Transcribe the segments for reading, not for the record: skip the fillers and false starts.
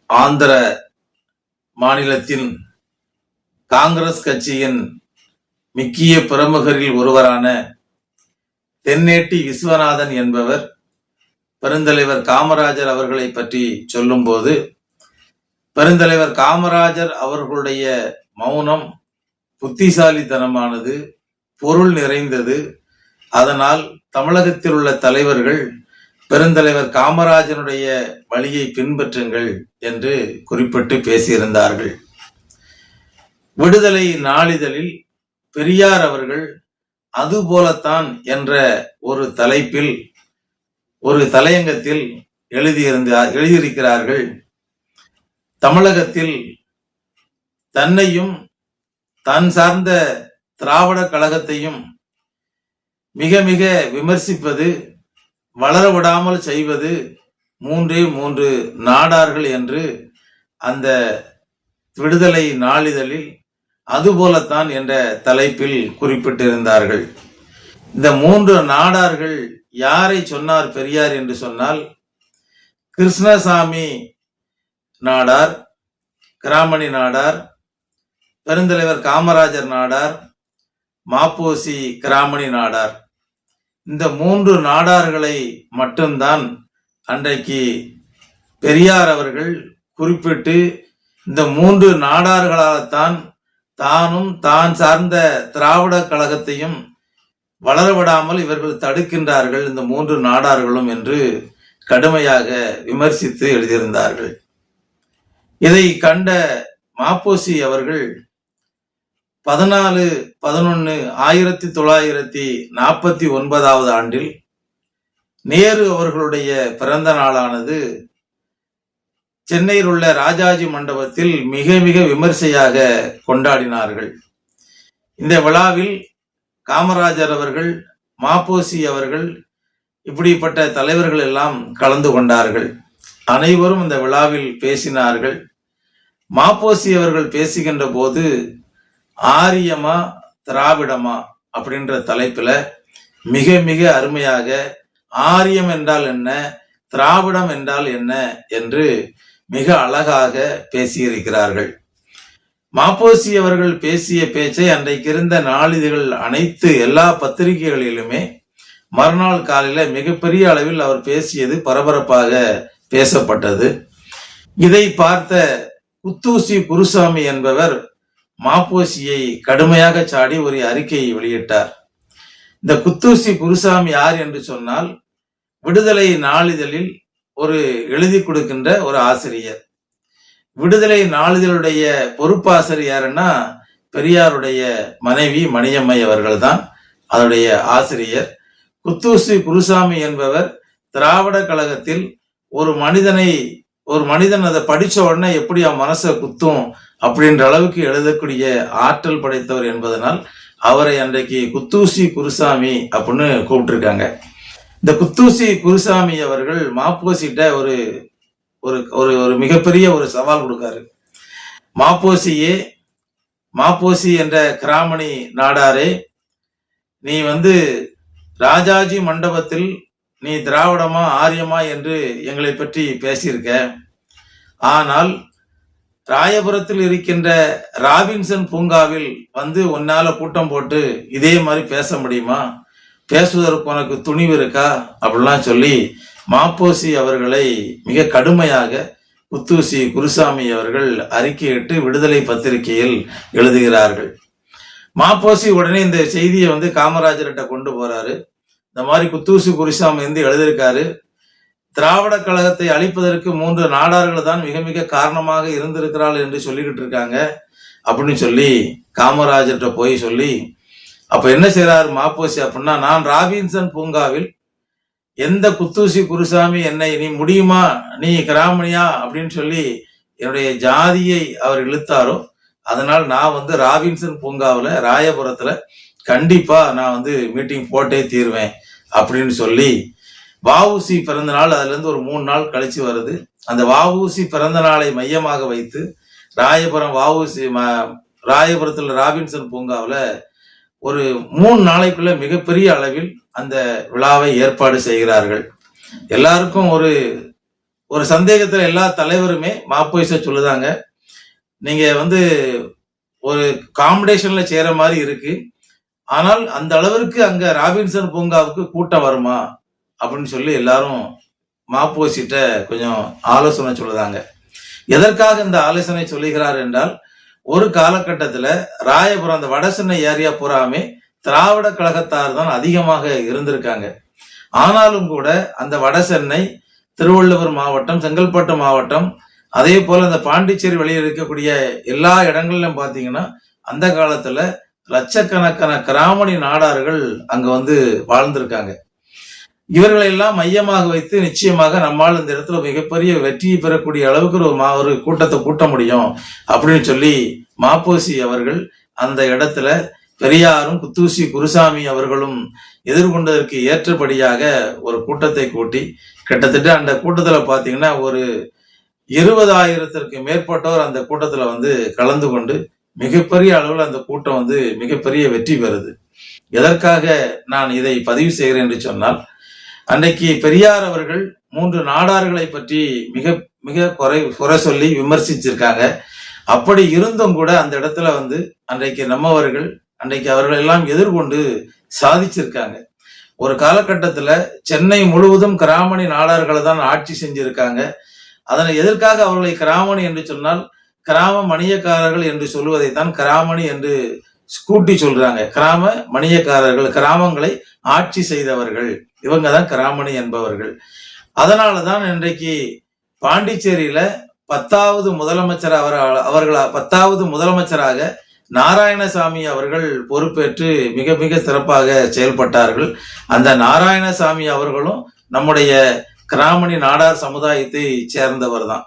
ஆந்திர மாநிலத்தின் காங்கிரஸ் கட்சியின் முக்கிய பிரமுகரில் ஒருவரான தென்னேட்டி விஸ்வநாதன் என்பவர் பெருந்தலைவர் காமராஜர் அவர்களை பற்றி சொல்லும்போது, பெருந்தலைவர் காமராஜர் அவர்களுடைய மௌனம் புத்திசாலித்தனமானது, பொருள் நிறைந்தது. அதனால் தமிழகத்தில் உள்ள தலைவர்கள் பெருந்தலைவர் காமராஜனுடைய வழியை பின்பற்றுங்கள் என்று குறிப்பிட்டு பேசியிருந்தார்கள். விடுதலை நாளிதழில் பெரியார் அவர்கள் அதுபோலத்தான் என்ற ஒரு தலைப்பில் ஒரு தலையங்கத்தில் எழுதியிருக்கிறார்கள். தமிழகத்தில் தன்னையும் தான் சார்ந்த திராவிட கழகத்தையும் மிக மிக விமர்சிப்பது, வளர விடாமல் செய்வது மூன்றே மூன்று நாடார்கள் என்று அந்த விடுதலை நாளிதழில் அதுபோலத்தான் என்ற தலைப்பில் குறிப்பிட்டிருந்தார்கள். இந்த மூன்று நாடார்கள் யாரை சொன்னார் பெரியார் என்று சொன்னால், கிருஷ்ணசாமி நாடார், கிராமணி நாடார், பெருந்தலைவர் காமராஜர் நாடார், மாப்போசி கிராமணி நாடார். இந்த மூன்று நாடார்களை மட்டும்தான் அன்றைக்கு பெரியார் அவர்கள் குறிப்பிட்டு, இந்த மூன்று நாடார்களால்தான் தானும் தான் சார்ந்த திராவிட கழகத்தையும் வளரவிடாமல் இவர்கள் தடுக்கின்றார்கள், இந்த மூன்று நாடார்களும் என்று கடுமையாக விமர்சித்து எழுதியிருந்தார்கள். இதை கண்ட மாப்போசி அவர்கள் 14/11/1949 ஆண்டில் நேரு அவர்களுடைய பிறந்த நாளானது சென்னையில் உள்ள ராஜாஜி மண்டபத்தில் மிக மிக விமர்சையாக கொண்டாடினார்கள். இந்த விழாவில் காமராஜர் அவர்கள், மாப்போசி அவர்கள், இப்படிப்பட்ட தலைவர்கள் எல்லாம் கலந்து கொண்டார்கள். அனைவரும் இந்த விழாவில் பேசினார்கள். மாப்போசி அவர்கள் பேசுகின்ற போது ஆரியமா திராவிடமா அப்படின்ற தலைப்புல மிக மிக அருமையாக ஆரியம் என்றால் என்ன, திராவிடம் என்றால் என்ன என்று மிக அழகாக பேசியிருக்கிறார்கள். மாப்போசி அவர்கள் பேசிய பேச்சை அன்றைக்கு இருந்த நாளிதழ்கள் அனைத்து எல்லா பத்திரிகைகளிலுமே மறுநாள் காலையில மிகப்பெரிய அளவில் அவர் பேசியது பரபரப்பாக பேசப்பட்டது. இதை பார்த்த குத்தூசி குருசாமி என்பவர் மாப்போசியை கடுமையாக சாடி ஒரு அறிக்கையை வெளியிட்டார். இந்த குத்தூசி குருசாமி யார் என்று சொன்னால், விடுதலை நாளிதழில் ஒரு எழுதி கொடுக்கின்ற ஒரு ஆசிரியர். விடுதலை நாளிதழுடைய பொறுப்பாசிரியர் யாருன்னா பெரியாருடைய மனைவி மணியம்மை அவர்கள் தான் அதனுடைய ஆசிரியர். குத்தூசி குருசாமி என்பவர் திராவிட கழகத்தில் ஒரு மனிதன் அதை படிச்ச உடனே எப்படி அவன் மனசை குத்தும் அப்படின்ற அளவுக்கு எழுதக்கூடிய ஆற்றல் படைத்தவர் என்பதனால் அவரை அன்றைக்கு குத்தூசி குருசாமி அப்படின்னு கூப்பிட்டுருக்காங்க. இந்த குத்தூசி குருசாமி அவர்கள் மாப்போசிட்ட ஒரு ஒரு மிகப்பெரிய ஒரு சவால் கொடுக்காரு. மாப்போசி என்ற கிராமணி நாடாரே, நீ ராஜாஜி மண்டபத்தில் நீ திராவிடமா ஆரியமா என்று எங்களை பற்றி பேசியிருக்க. ஆனால் ராயபுரத்தில் இருக்கின்ற ராபின்சன் பூங்காவில் உன்னால கூட்டம் போட்டு இதே மாதிரி பேச முடியுமா? பேசுவதற்கு உனக்கு துணிவு இருக்கா? அப்படிலாம் சொல்லி மாப்போசி அவர்களை மிக கடுமையாக குத்தூசி குருசாமி அவர்கள் அறிக்கையிட்டு விடுதலை பத்திரிகையில் எழுதுகிறார்கள். மாப்போசி உடனே இந்த செய்தியை காமராஜர்கிட்ட கொண்டு போறாரு. இந்த மாதிரி குத்தூசி குருசாமி எழுதியிருக்காரு, திராவிட கழகத்தை அழிப்பதற்கு மூன்று நாடார்கள் தான் மிக மிக காரணமாக இருந்திருக்கிறார்கள் என்று சொல்லிக்கிட்டு இருக்காங்க அப்படின்னு சொல்லி காமராஜர்கிட்ட போய் சொல்லி, அப்ப என்ன செய்யறாரு மாப்போசி அப்படின்னா, நான் ராபின்சன் பூங்காவில் எந்த குத்தூசி குருசாமி என்னை நீ முடியுமா, நீ கிராமணியா அப்படின்னு சொல்லி என்னுடைய ஜாதியை அவர் இழுத்தாரோ, அதனால் நான் ராபின்சன் பூங்காவில் ராயபுரத்துல கண்டிப்பா நான் மீட்டிங் போட்டே தீர்வேன் அப்படின்னு சொல்லி, வஉசி பிறந்த நாள் அதுல இருந்து ஒரு 3 நாள் கழிச்சு வருது. அந்த வஉசி பிறந்த நாளை மையமாக வைத்து ராயபுரத்துல ராபின்சன் பூங்காவில் ஒரு 3 நாளைக்குள்ள மிகப்பெரிய அளவில் அந்த விழாவை ஏற்பாடு செய்கிறார்கள். எல்லாருக்கும் ஒரு சந்தேகத்துல எல்லா தலைவருமே மாப்போசிய சொல்லுதாங்க, நீங்க வந்து ஒரு காம்படிஷன்ல சேர மாதிரி இருக்கு. ஆனால் அந்த அளவிற்கு அங்க ராபின்சன் பூங்காவுக்கு கூட்டம் வருமா அப்படின்னு சொல்லி எல்லாரும் மாப்போசிட்ட கொஞ்சம் ஆலோசனை சொல்லுதாங்க. எதற்காக இந்த ஆலோசனை சொல்லுகிறார் என்றால், ஒரு காலகட்டத்துல ராயபுரம் அந்த வடசென்னை ஏரியா பூராமே திராவிட கழகத்தார் தான் அதிகமாக இருந்திருக்காங்க. ஆனாலும் கூட அந்த வடசென்னை, திருவள்ளுவர் மாவட்டம், செங்கல்பட்டு மாவட்டம், அதே போல அந்த பாண்டிச்சேரி வெளியில் இருக்கக்கூடிய எல்லா இடங்களிலும் பாத்தீங்கன்னா அந்த காலத்துல லட்சக்கணக்கான கிராமணி நாடார்கள் அங்க வந்து வாழ்ந்திருக்காங்க. இவர்களை எல்லாம் மையமாக வைத்து நிச்சயமாக நம்மால் இந்த இடத்துல மிகப்பெரிய வெற்றியை பெறக்கூடிய அளவுக்கு ஒரு கூட்டத்தை கூட்ட முடியும் அப்படின்னு சொல்லி மாப்போசி அவர்கள் அந்த இடத்துல பெரியாரும் குத்தூசி குருசாமி அவர்களும் எதிர்கொண்டதற்கு ஏற்றபடியாக ஒரு கூட்டத்தை கூட்டி, கிட்டத்தட்ட அந்த கூட்டத்துல பாத்தீங்கன்னா ஒரு 20,000த்திற்கு மேற்பட்டோர் அந்த கூட்டத்துல வந்து கலந்து கொண்டு மிகப்பெரிய அளவில் அந்த கூட்டம் வந்து மிகப்பெரிய வெற்றி பெறுது. எதற்காக நான் இதை பதிவு செய்கிறேன் என்று சொன்னால், அன்னைக்கு பெரியார் அவர்கள் 3 நாடார்களை பற்றி மிக மிக குறை சொல்லி விமர்சிச்சிருக்காங்க. அப்படி இருந்தும் கூட அந்த இடத்துல வந்து அன்றைக்கு நம்மவர்கள் அன்றைக்கு அவர்கள் எல்லாம் எதிர்கொண்டு சாதிச்சிருக்காங்க. ஒரு காலகட்டத்துல சென்னை முழுவதும் கிராமணி நாடார்களை தான் ஆட்சி செஞ்சிருக்காங்க. அதனை எதற்காக அவர்களை கிராமணி என்று சொன்னால், கிராம மணியக்காரர்கள் என்று சொல்வதைத்தான் கிராமணி என்று கூட்டி சொல்றாங்க. கிராம மணியக்காரர்கள், கிராமங்களை ஆட்சி செய்தவர்கள், இவங்க தான் கிராமணி என்பவர்கள். அதனாலதான் இன்றைக்கு பாண்டிச்சேரியில 10வது முதலமைச்சர் அவர்கள் 10வது முதலமைச்சராக நாராயணசாமி அவர்கள் பொறுப்பேற்று மிக மிக சிறப்பாக செயல்பட்டார்கள். அந்த நாராயணசாமி அவர்களும் நம்முடைய கிராமணி நாடார் சமுதாயத்தை சேர்ந்தவர் தான்.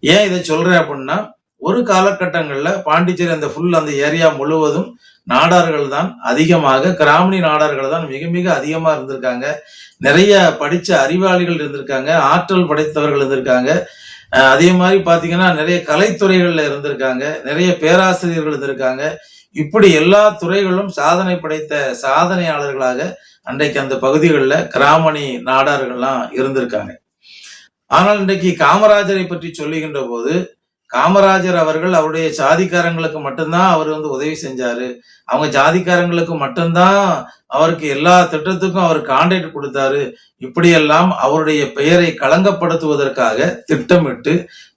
ஏன் இதை சொல்றேன் அப்படின்னா, ஒரு காலகட்டங்கள்ல பாண்டிச்சேரி அந்த ஏரியா முழுவதும் நாடார்கள் தான் அதிகமாக, கிராமணி நாடார்கள் தான் மிக மிக அதிகமா இருந்திருக்காங்க. நிறைய படிச்ச அறிவாளிகள் இருந்திருக்காங்க, ஆற்றல் படைத்தவர்கள் இருந்திருக்காங்க. அதே மாதிரி பாத்தீங்கன்னா நிறைய கலைத்துறைகள்ல இருந்திருக்காங்க, நிறைய பேராசிரியர்கள் இருந்திருக்காங்க. இப்படி எல்லா துறைகளும் சாதனை படைத்த சாதனையாளர்களாக அன்றைக்கு அந்த பகுதிகளில் கிராமணி நாடார்கள்லாம் இருந்திருக்காங்க. ஆனால் இன்றைக்கு காமராஜரை பற்றி சொல்லுகின்ற போது, காமராஜர் அவர்கள் அவருடைய ஜாதிக்காரங்களுக்கு மட்டும்தான் அவர் வந்து உதவி செஞ்சாரு, அவங்க ஜாதிக்காரங்களுக்கு மட்டும்தான் அவருக்கு எல்லா திட்டத்துக்கும் அவர் கான்ட்ராக்ட் கொடுத்தாரு, இப்படியெல்லாம் அவருடைய பெயரை களங்கப்படுத்துவதற்காக திட்டமிட்டு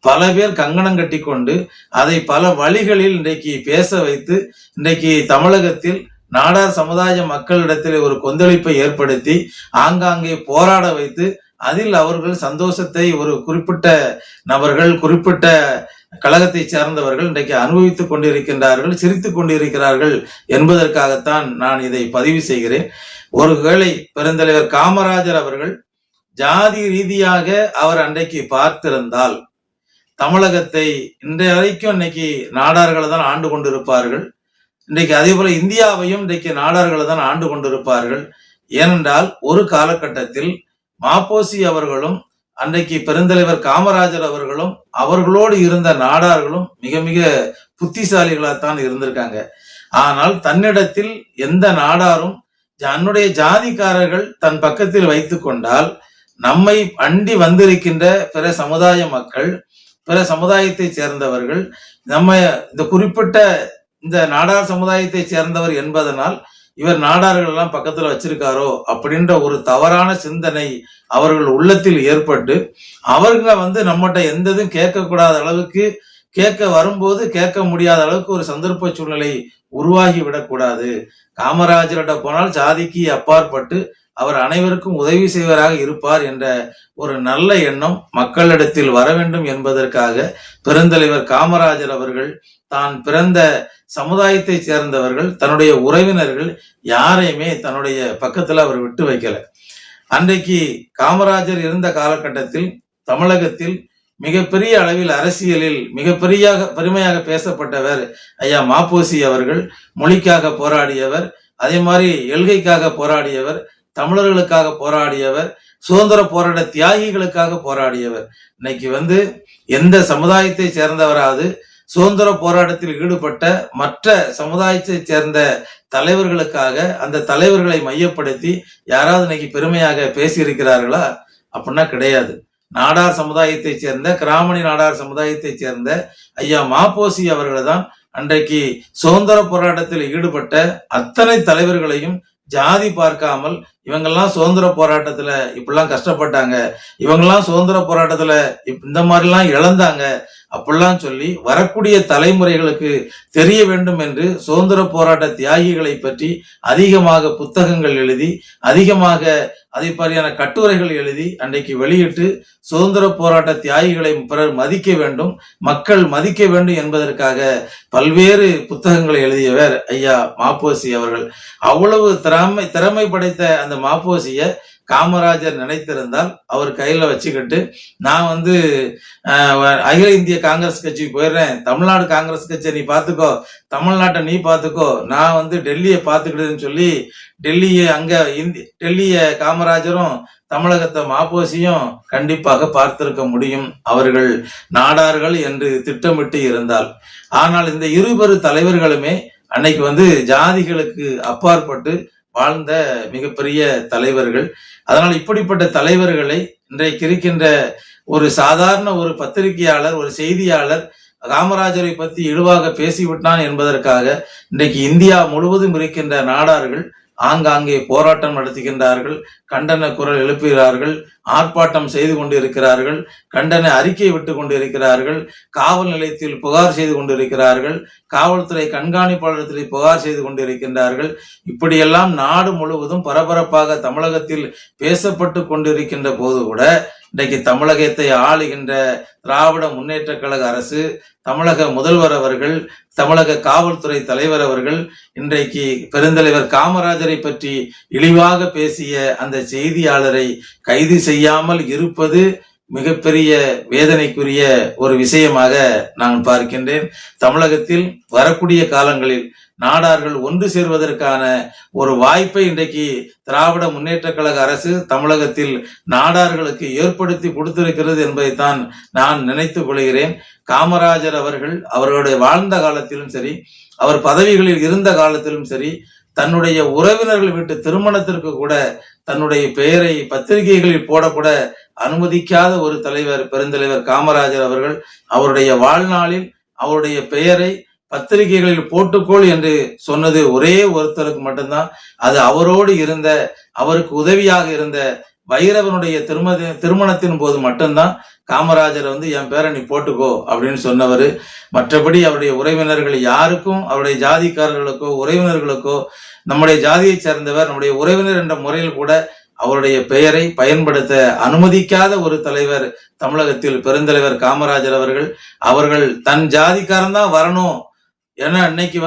பல பேர் கங்கணம் கட்டி கொண்டு அதை பல வழிகளில் இன்றைக்கு பேச வைத்து, இன்றைக்கு தமிழகத்தில் நாடார் சமுதாய மக்களிடத்தில் ஒரு கொந்தளிப்பை ஏற்படுத்தி ஆங்காங்கே போராட வைத்து அதில் அவர்கள் சந்தோஷத்தை ஒரு குறிப்பிட்ட நபர்கள், குறிப்பிட்ட கழகத்தை சேர்ந்தவர்கள் இன்றைக்கு அனுபவித்துக் கொண்டிருக்கின்றார்கள், சிரித்துக் கொண்டிருக்கிறார்கள் என்பதற்காகத்தான் நான் இதை பதிவு செய்கிறேன். ஒருவேளை பெருந்தலைவர் காமராஜர் அவர்கள் ஜாதி ரீதியாக அவர் அன்றைக்கு பார்த்திருந்தால் தமிழகத்தை இன்றைய வரைக்கும் இன்னைக்கு நாடார்களை தான் ஆண்டு கொண்டிருப்பார்கள். இன்றைக்கு அதே போல இந்தியாவையும் இன்றைக்கு நாடார்களை தான் ஆண்டு கொண்டிருப்பார்கள். ஏனென்றால் ஒரு காலகட்டத்தில் மாப்போசி அவர்களும் அன்றைக்கு பெருந்தலைவர் காமராஜர் அவர்களும் அவர்களோடு இருந்த நாடார்களும் மிக மிக புத்திசாலிகளாகத்தான் இருந்திருக்காங்க. ஆனால் தன்னிடத்தில் எந்த நாடாரும் தன்னுடைய ஜாதிக்காரர்கள் தன் பக்கத்தில் வைத்துக் கொண்டால் நம்மை அண்டி வந்திருக்கின்ற பிற சமுதாய மக்கள், பிற சமுதாயத்தை சேர்ந்தவர்கள், நம்ம இந்த குறிப்பிட்ட இந்த நாடார் சமுதாயத்தை சேர்ந்தவர் என்பதனால் இவர் நாடார்கள் எல்லாம் பக்கத்துல வச்சிருக்காரோ அப்படின்ற ஒரு தவறான சிந்தனை அவர்கள் உள்ளத்தில் ஏற்பட்டு அவர்களை வந்து நம்மகிட்ட எந்த இதுவும் கேட்கக்கூடாத அளவுக்கு, கேட்க வரும்போது கேட்க முடியாத அளவுக்கு ஒரு சந்தர்ப்ப சூழ்நிலை உருவாகி விடக்கூடாது. காமராஜர்கிட்ட போனால் ஜாதிக்கு அப்பாற்பட்டு அவர் அனைவருக்கும் உதவி செய்வராக இருப்பார் என்ற ஒரு நல்ல எண்ணம் மக்களிடத்தில் வர வேண்டும் என்பதற்காக பெருந்தலைவர் காமராஜர் அவர்கள் தான் பிறந்த சமுதாயத்தை சேர்ந்தவர்கள், தன்னுடைய உறவினர்கள் யாரையுமே தன்னுடைய பக்கத்துல அவர் விட்டு வைக்கல. அன்றைக்கு காமராஜர் இருந்த காலகட்டத்தில் தமிழகத்தில் மிகப்பெரிய அளவில் அரசியலில் பெருமையாக பேசப்பட்டவர் ஐயா மாப்போசி அவர்கள். மொழிக்காக போராடியவர், அதே மாதிரி எல்கைக்காக போராடியவர், தமிழர்களுக்காக போராடியவர், சுதந்திர போராட்ட தியாகிகளுக்காக போராடியவர். இன்னைக்கு வந்து எந்த சமுதாயத்தை சேர்ந்தவராது சுதந்திர போராட்டத்தில் ஈடுபட்ட மற்ற சமுதாயத்தை சேர்ந்த தலைவர்களுக்காக அந்த தலைவர்களை மையப்படுத்தி யாராவது இன்னைக்கு பெருமையாக பேசியிருக்கிறார்களா? அப்படின்னா கிடையாது. நாடார் சமுதாயத்தைச் சேர்ந்த, கிராமணி நாடார் சமுதாயத்தைச் சேர்ந்த ஐயா மாப்போசி அவர்கள் தான் அன்றைக்கு சுதந்திர போராட்டத்தில் ஈடுபட்ட அத்தனை தலைவர்களையும் ஜாதி பார்க்காமல், இவங்கெல்லாம் சுதந்திர போராட்டத்துல இப்படிலாம் கஷ்டப்பட்டாங்க, இவங்கெல்லாம் சுதந்திர போராட்டத்துல இந்த மாதிரிலாம் இழந்தாங்க அப்படிலாம் சொல்லி வரக்கூடிய தலைமுறைகளுக்கு தெரிய வேண்டும் என்று சுதந்திர போராட்ட தியாகிகளை பற்றி அதிகமாக புத்தகங்கள் எழுதி, அதிகமாக அதை மாதிரியான கட்டுரைகள் எழுதி அன்றைக்கு வெளியிட்டு சுதந்திர போராட்ட தியாகிகளை பிறர் மதிக்க வேண்டும், மக்கள் மதிக்க வேண்டும் என்பதற்காக பல்வேறு புத்தகங்களை எழுதியவர் ஐயா மாப்போசி அவர்கள். அவ்வளவு திறமை படைத்த அந்த மாப்போசிய காமராஜர் நினைத்திருந்தால் அவர் கையில வச்சுக்கிட்டு, நான் அகில இந்திய காங்கிரஸ் கட்சிக்கு போயிடுறேன், தமிழ்நாடு காங்கிரஸ் கட்சியை நீ பாத்துக்கோ, தமிழ்நாட்டை நீ பாத்துக்கோ, நான் டெல்லியை பாத்துக்கிடுன்னு சொல்லி டெல்லிய காமராஜரும் தமிழகத்தை மாப்போசியும் கண்டிப்பாக பார்த்திருக்க முடியும், அவர்கள் நாடார்கள் என்று திட்டமிட்டு இருந்தால். ஆனால் இந்த இருபெரு தலைவர்களுமே அன்னைக்கு ஜாதிகளுக்கு அப்பாற்பட்டு வாழ்ந்த மிகப்பெரிய தலைவர்கள். அதனால் இப்படிப்பட்ட தலைவர்களை இன்றைக்கு இருக்கின்ற ஒரு சாதாரண ஒரு பத்திரிகையாளர், ஒரு செய்தியாளர் காமராஜரை பற்றி இழிவாக பேசிவிட்டான் என்பதற்காக இன்றைக்கு இந்தியா முழுவதும் இருக்கின்ற நாடார்கள் ஆங்காங்கே போராட்டம் நடத்துகின்றார்கள், கண்டன குரல் எழுப்புகிறார்கள், ஆர்ப்பாட்டம் செய்து கொண்டிருக்கிறார்கள், கண்டன அறிக்கை விட்டு கொண்டிருக்கிறார்கள், காவல் நிலையத்தில் புகார் செய்து கொண்டிருக்கிறார்கள், காவல்துறை கண்காணிப்பாளத்தில் புகார் செய்து கொண்டிருக்கின்றார்கள். இப்படியெல்லாம் நாடு முழுவதும் பரபரப்பாக தமிழகத்தில் பேசப்பட்டு கொண்டிருக்கின்ற போது கூட இன்றைக்கு தமிழகத்தை ஆளுகின்ற திராவிட முன்னேற்ற கழக அரசு, தமிழக முதல்வர் அவர்கள், தமிழக காவல்துறை தலைவர் அவர்கள் இன்றைக்கு பெருந்தலைவர் காமராஜரை பற்றி இழிவாக பேசிய அந்த செய்தியாளரை கைது செய்யாமல் இருப்பது மிகப்பெரிய வேதனைக்குரிய ஒரு விஷயமாக நான் பார்க்கின்றேன். தமிழகத்தில் வரக்கூடிய காலங்களில் நாடார்கள் ஒன்று சேர்வதற்கான ஒரு வாய்ப்பை இன்றைக்கு திராவிட முன்னேற்ற கழக அரசு தமிழகத்தில் நாடார்களுக்கு ஏற்படுத்தி கொடுத்திருக்கிறது என்பதைத்தான் நான் நினைத்துக் கொள்கிறேன். காமராஜர் அவர்கள் அவர்களுடைய வாழ்ந்த காலத்திலும் சரி, அவர் பதவிகளில் இருந்த காலத்திலும் சரி, தன்னுடைய உறவினர்கள் வீட்டு திருமணத்திற்கு கூட தன்னுடைய பெயரை பத்திரிகைகளில் போடக்கூட அனுமதிக்காத ஒரு தலைவர் பெருந்தலைவர் காமராஜர் அவர்கள். அவருடைய வாழ்நாளில் அவருடைய பெயரை பத்திரிகைகளில் போட்டுக்கொள் என்று சொன்னது ஒரே ஒருத்தருக்கு மட்டும்தான். அது அவரோடு இருந்த, அவருக்கு உதவியாக இருந்த வைரவனுடைய திருமணத்தின் போது மட்டும்தான் காமராஜர் என் பேரை நீ போட்டுக்கோ அப்படின்னு சொன்னவர். மற்றபடி அவருடைய உறவினர்கள் யாருக்கும், அவருடைய ஜாதிக்காரர்களுக்கோ உறவினர்களுக்கோ, நம்முடைய ஜாதியை சேர்ந்தவர் நம்முடைய உறவினர் என்ற முறையில் கூட அவருடைய பெயரை பயன்படுத்த அனுமதிக்காத ஒரு தலைவர் தமிழகத்தில் பெருந்தலைவர் காமராஜர் அவர்கள். அவர்கள் தன் ஜாதிக்காரன் தான் வரணும், ஏன்னா இன்னைக்கு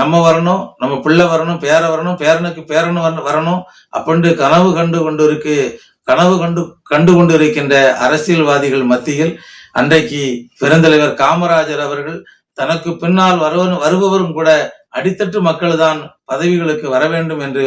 நம்ம வரணும், நம்ம பிள்ளை வரணும், பேர வரணும், பேரனுக்கு பேரனு வரணும் அப்படின்ட்டு கனவு கண்டு கொண்டு இருக்கின்ற அரசியல்வாதிகள் மத்தியில் அன்றைக்கு பெருந்தலைவர் காமராஜர் அவர்கள் தனக்கு பின்னால் வருபவரும் கூட அடித்தட்டு மக்கள் தான் பதவிகளுக்கு வர வேண்டும் என்று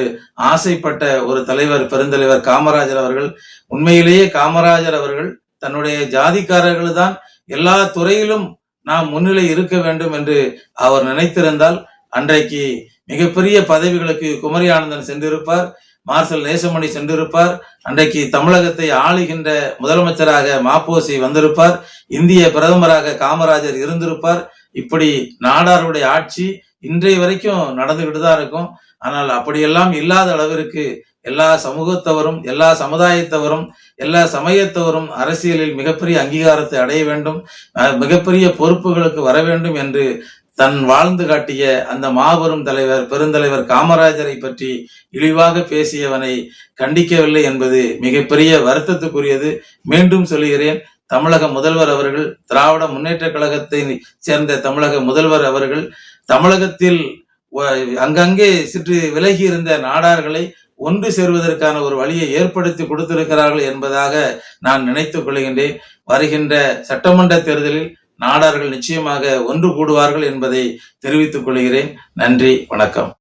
ஆசைப்பட்ட ஒரு தலைவர் பெருந்தலைவர் காமராஜர் அவர்கள். உண்மையிலேயே காமராஜர் அவர்கள் தன்னுடைய ஜாதிக்காரர்கள் தான் எல்லா துறையிலும் நாம் முன்னிலை இருக்க வேண்டும் என்று அவர் நினைத்திருந்தால் அன்றைக்கு மிகப்பெரிய பதவிகளுக்கு குமரி ஆனந்தன் சென்றிருப்பார், மார்சல் நேசமணி சென்றிருப்பார், அன்றைக்கு தமிழகத்தை ஆளுகின்ற முதலமைச்சராக மாப்போசி வந்திருப்பார், இந்திய பிரதமராக காமராஜர் இருந்திருப்பார். இப்படி நாடாருடைய ஆட்சி இன்றைய வரைக்கும் நடந்துகிட்டு தான் இருக்கும். ஆனால் அப்படியெல்லாம் இல்லாத அளவிற்கு எல்லா சமூகத்தவரும், எல்லா சமுதாயத்தவரும், எல்லா சமயத்தவரும் அரசியலில் மிகப்பெரிய அங்கீகாரத்தை அடைய வேண்டும், மிகப்பெரிய பொறுப்புகளுக்கு வர வேண்டும் என்று தன் வாழ்ந்து காட்டிய அந்த மாபெரும் தலைவர் பெருந்தலைவர் காமராஜரை பற்றி இழிவாக பேசியவனை கண்டிக்கவில்லை என்பது மிகப்பெரிய வருத்தத்துக்குரியது. மீண்டும் சொல்லுகிறேன், தமிழக முதல்வர் அவர்கள், திராவிட முன்னேற்ற கழகத்தை சேர்ந்த தமிழக முதல்வர் அவர்கள் தமிழகத்தில் அங்கங்கே சிற்று விலகி இருந்த நாடார்களை ஒன்று சேர்வதற்கான ஒரு வழியை ஏற்படுத்தி கொடுத்திருக்கிறார்கள் என்பதாக நான் நினைத்துக் கொள்கின்றேன். வருகின்ற சட்டமன்ற தேர்தலில் நாடார்கள் நிச்சயமாக ஒன்று கூடுவார்கள் என்பதை தெரிவித்துக் கொள்கிறேன். நன்றி, வணக்கம்.